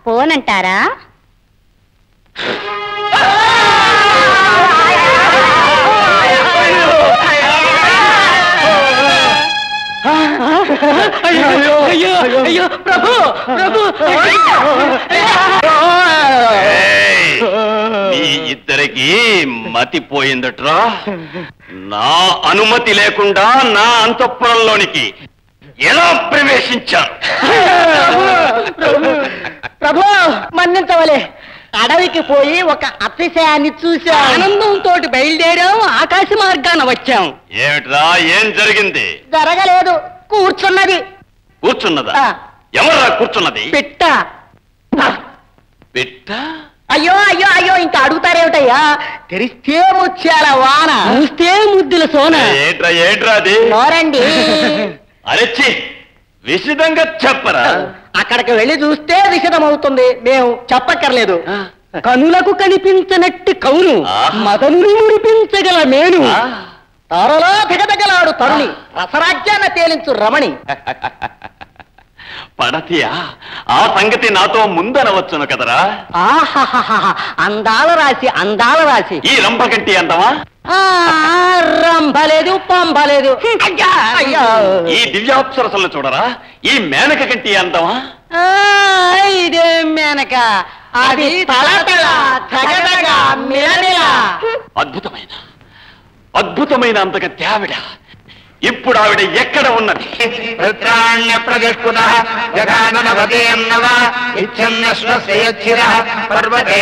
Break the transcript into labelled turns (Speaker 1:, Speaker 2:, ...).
Speaker 1: పోనంటారా?
Speaker 2: ప్రభు ప్రభు
Speaker 3: మీ ఇద్దరికి మతిపోయిందట్రా. నా అనుమతి లేకుండా నా అంతఃపురంలోనికి ఎలా ప్రవేశించారు?
Speaker 2: ప్రభు మన్నించవలే. అడవికి పోయి ఒక అతిశయాన్ని చూసా. ఆనందంతో బయలుదేరాం, ఆకాశ మార్గాన వచ్చాం.
Speaker 3: ఏమిట్రా, ఏం జరిగింది?
Speaker 2: జరగలేదు, కూర్చున్నది.
Speaker 3: కూర్చున్నదా? ఎవరా కూర్చున్నది?
Speaker 2: పిట్ట.
Speaker 3: పిట్ట?
Speaker 2: అయ్యో అయ్యో అయ్యో, ఇంకా అడుగుతారేమిటయ్యా? తెరిస్తే ముత్యాల వాన, చూస్తే ముద్దుల సోన.
Speaker 3: ఏట్రా ఏట్రా అది?
Speaker 2: నోరండి.
Speaker 3: అరెచ్చి, విశదంగా చెప్పరా.
Speaker 2: అక్కడికి వెళ్ళి చూస్తే విషదమవుతుంది, మేము చెప్పక్కర్లేదు. కనులకు కనిపించనట్టి కౌను, మదనుని మురిపించగల మేను, తారలా దిగదగలాడు తరుణి, రసరాజ్యాన తేలించు రమణి.
Speaker 3: పడతియా? ఆ సంగతి నాతో ముందనవచ్చును కదరా.
Speaker 2: అందాల రాశి, అందాల రాశి.
Speaker 3: ఈ రంభగంటి అందమా?
Speaker 2: రంభలేదు, పంభలేదు.
Speaker 3: ఈ దివ్యాప్సరసలను చూడరా. ఈ మేనక కంటి అందమా?
Speaker 2: ఇదే మేనక, అది తలతల తగదగ మిలమిల.
Speaker 3: అద్భుతమైన అద్భుతమైన అంతగతి ఆవిడ. ఇప్పుడు ఆవిడ ఎక్కడ ఉన్నది?
Speaker 4: పర్వతే